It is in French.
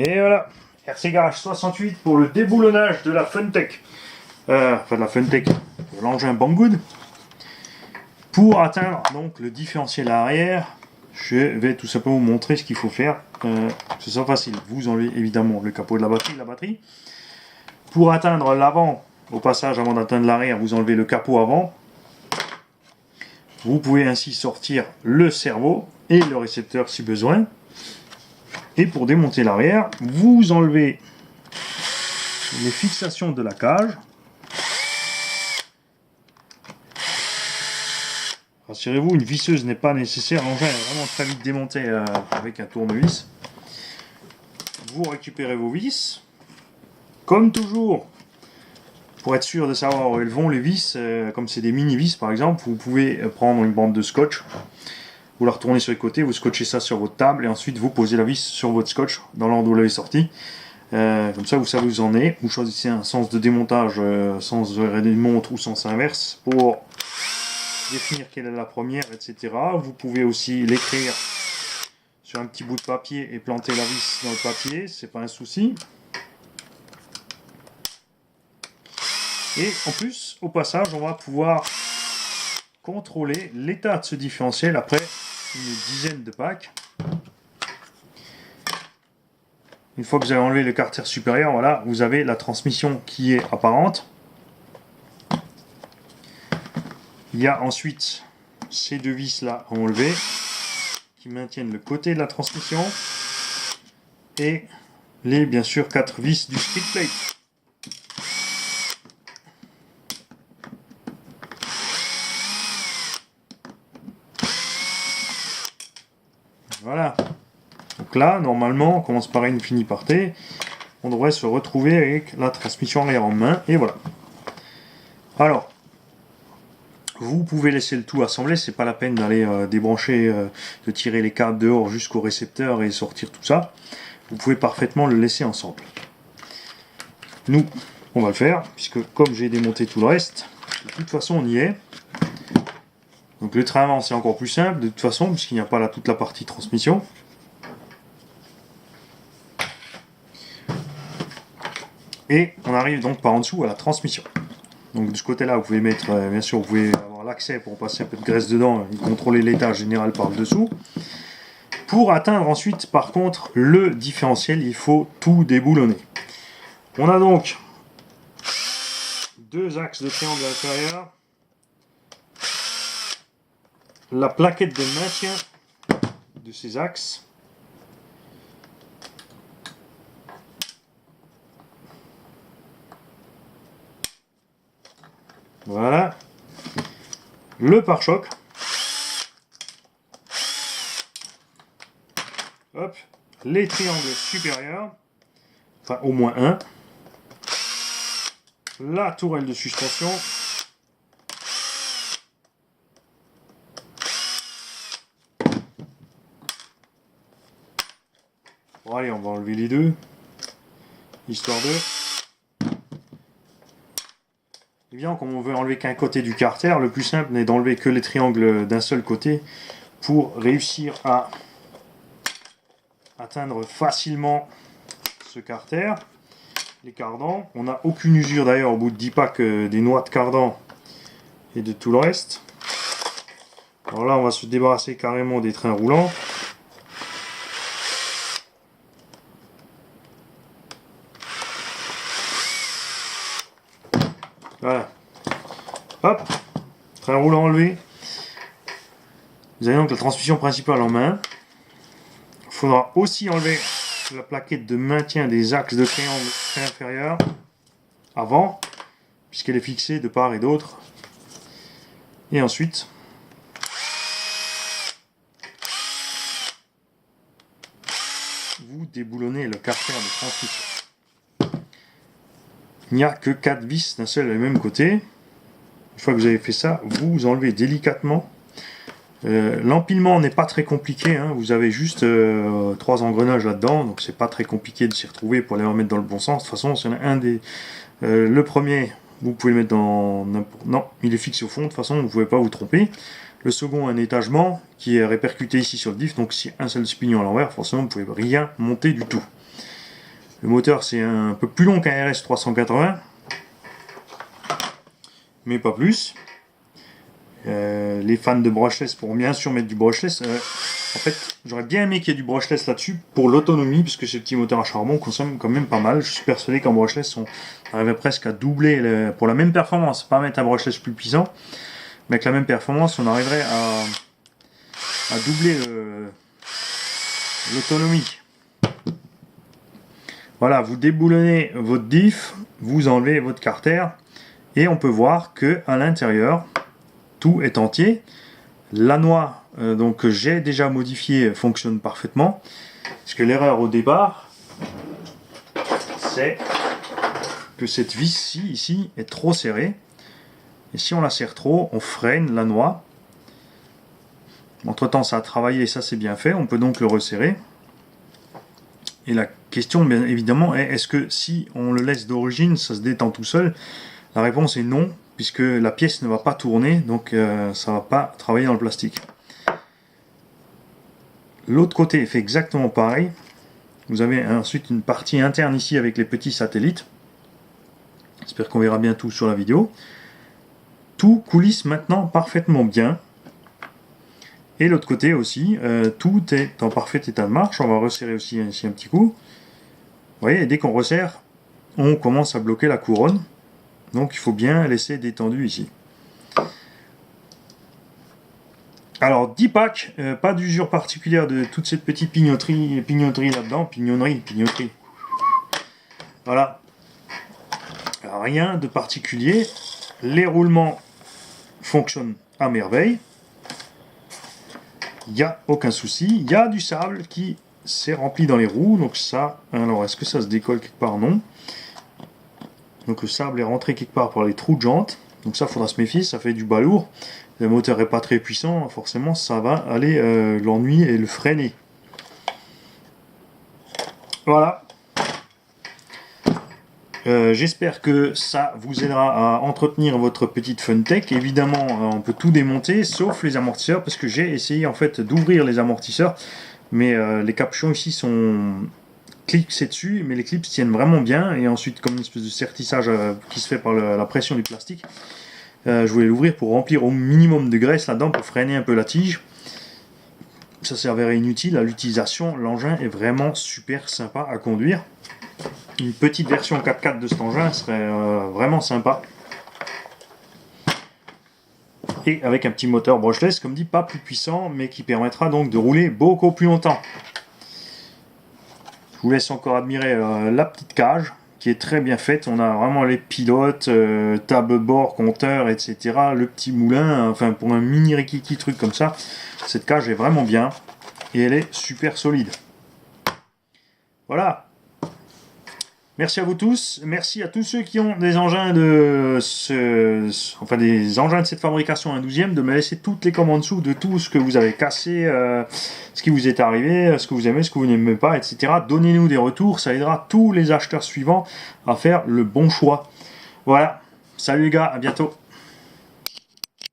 Et voilà, RC Garage 68 pour le déboulonnage de la Funtech. Enfin de la Funtech, de l'engin Banggood. Pour atteindre donc le différentiel arrière, je vais tout simplement vous montrer ce qu'il faut faire. Ce sera facile. Vous enlevez évidemment le capot de la batterie. Pour atteindre l'avant, au passage avant d'atteindre l'arrière, vous enlevez le capot avant. Vous pouvez ainsi sortir le cerveau et le récepteur si besoin. Et pour démonter l'arrière, vous enlevez les fixations de la cage. Rassurez-vous, une visseuse n'est pas nécessaire. L'engin est vraiment très vite démonté avec un tournevis. Vous récupérez vos vis. Comme toujours, pour être sûr de savoir où elles vont, les vis, comme c'est des mini-vis par exemple, vous pouvez prendre une bande de scotch. Vous la retournez sur les côtés, vous scotchez ça sur votre table et ensuite vous posez la vis sur votre scotch dans l'ordre où vous l'avez sorti. Comme ça vous savez où vous en êtes. Vous choisissez un sens de démontage, sens de montre ou sens inverse pour définir quelle est la première, etc. Vous pouvez aussi l'écrire sur un petit bout de papier et planter la vis dans le papier, c'est pas un souci. Et en plus, au passage, on va pouvoir contrôler l'état de ce différentiel après une dizaine de packs. Une fois que vous avez enlevé le carter supérieur, voilà, vous avez la transmission qui est apparente. Il y a ensuite ces deux vis là à enlever qui maintiennent le côté de la transmission et les bien sûr 4 vis du skid plate. Voilà. Donc là, normalement, on commence par N, finit par T. On devrait se retrouver avec la transmission arrière en main. Et voilà. Alors, vous pouvez laisser le tout assembler. C'est pas la peine d'aller débrancher, de tirer les câbles dehors jusqu'au récepteur et sortir tout ça. Vous pouvez parfaitement le laisser ensemble. Nous, on va le faire, puisque comme j'ai démonté tout le reste, de toute façon, on y est. Donc le train avant, c'est encore plus simple, de toute façon, puisqu'il n'y a pas là toute la partie transmission. Et on arrive donc par en dessous à la transmission. Donc de ce côté-là, vous pouvez mettre, bien sûr, vous pouvez avoir l'accès pour passer un peu de graisse dedans et contrôler l'état général par le dessous. Pour atteindre ensuite, par contre, le différentiel, il faut tout déboulonner. On a donc deux axes de triangle à l'intérieur. La plaquette de maintien de ces axes. Voilà. Le pare-choc. Hop. Les triangles supérieurs. Enfin, au moins un. La tourelle de suspension. Bon, allez, on va enlever les deux. Histoire de... Évidemment, comme on veut enlever qu'un côté du carter, le plus simple n'est d'enlever que les triangles d'un seul côté pour réussir à atteindre facilement ce carter. Les cardans, on n'a aucune usure d'ailleurs au bout de 10 packs des noix de cardan et de tout le reste. Alors là, on va se débarrasser carrément des trains roulants. Voilà. Hop, train roulant enlevé. Vous avez donc la transmission principale en main. Il faudra aussi enlever la plaquette de maintien des axes de triangle inférieur avant, puisqu'elle est fixée de part et d'autre. Et ensuite, vous déboulonnez le carter de transmission. Il n'y a que 4 vis d'un seul et même côté. Une fois que vous avez fait ça, vous enlevez délicatement. L'empilement n'est pas très compliqué, hein. Vous avez juste 3 engrenages là-dedans, donc c'est pas très compliqué de s'y retrouver pour les remettre dans le bon sens. De toute façon, s'il y en a un des... le premier, vous pouvez le mettre dans... Non, il est fixé au fond, de toute façon, vous ne pouvez pas vous tromper. Le second, un étagement qui est répercuté ici sur le diff, donc si un seul pignon à l'envers, forcément, vous ne pouvez rien monter du tout. Le moteur c'est un peu plus long qu'un RS 380, mais pas plus. Les fans de brushless pourront bien sûr mettre du brushless. En fait, j'aurais bien aimé qu'il y ait du brushless là-dessus pour l'autonomie, puisque ces petits moteurs à charbon consomment quand même pas mal. Je suis persuadé qu'en brushless, on arriverait presque à doubler pour la même performance. Pas mettre un brushless plus puissant, mais avec la même performance, on arriverait à doubler l'autonomie. Voilà, vous déboulonnez votre diff, vous enlevez votre carter, et on peut voir que à l'intérieur, tout est entier. La noix donc que j'ai déjà modifié fonctionne parfaitement. Parce que l'erreur au départ, c'est que cette vis-ci ici est trop serrée. Et si on la serre trop, on freine la noix. Entre temps, ça a travaillé et ça c'est bien fait. On peut donc le resserrer. Et la question, bien évidemment, est est-ce que si on le laisse d'origine, ça se détend tout seul? La réponse est non, puisque la pièce ne va pas tourner, donc ça ne va pas travailler dans le plastique. L'autre côté fait exactement pareil. Vous avez ensuite une partie interne ici avec les petits satellites. J'espère qu'on verra bien tout sur la vidéo. Tout coulisse maintenant parfaitement bien. Et l'autre côté aussi, tout est en parfait état de marche. On va resserrer aussi ici un petit coup. Vous voyez, et dès qu'on resserre, on commence à bloquer la couronne. Donc il faut bien laisser détendu ici. Alors 10 packs, pas d'usure particulière de toute cette petite pignonnerie là-dedans. Pignonnerie. Voilà. Alors, rien de particulier. Les roulements fonctionnent à merveille. Il n'y a aucun souci. Il y a du sable qui s'est rempli dans les roues. Donc ça, alors est-ce que ça se décolle quelque part? Non. Donc le sable est rentré quelque part par les trous de jantes. Donc ça, il faudra se méfier, ça fait du balourd. Le moteur n'est pas très puissant, forcément ça va aller l'ennuyer et le freiner. Voilà. J'espère que ça vous aidera à entretenir votre petite Funtech. Évidemment, on peut tout démonter, sauf les amortisseurs, parce que j'ai essayé en fait d'ouvrir les amortisseurs, mais les capuchons ici sont clipsés dessus, mais les clips tiennent vraiment bien, et ensuite comme une espèce de sertissage qui se fait par la pression du plastique, je voulais l'ouvrir pour remplir au minimum de graisse là-dedans, pour freiner un peu la tige. Ça s'avérait inutile à l'utilisation, l'engin est vraiment super sympa à conduire. Une petite version 4x4 de cet engin serait vraiment sympa. Et avec un petit moteur brushless, comme dit, pas plus puissant, mais qui permettra donc de rouler beaucoup plus longtemps. Je vous laisse encore admirer la petite cage, qui est très bien faite. On a vraiment les pilotes, table-bord, compteur, etc. Le petit moulin, enfin pour un mini rikiki truc comme ça, cette cage est vraiment bien. Et elle est super solide. Voilà. Merci à vous tous, merci à tous ceux qui ont des engins de des engins de cette fabrication un 12e, de me laisser toutes les commandes en dessous de tout ce que vous avez cassé, ce qui vous est arrivé, ce que vous aimez, ce que vous n'aimez pas, etc. Donnez-nous des retours, ça aidera tous les acheteurs suivants à faire le bon choix. Voilà, salut les gars, à bientôt.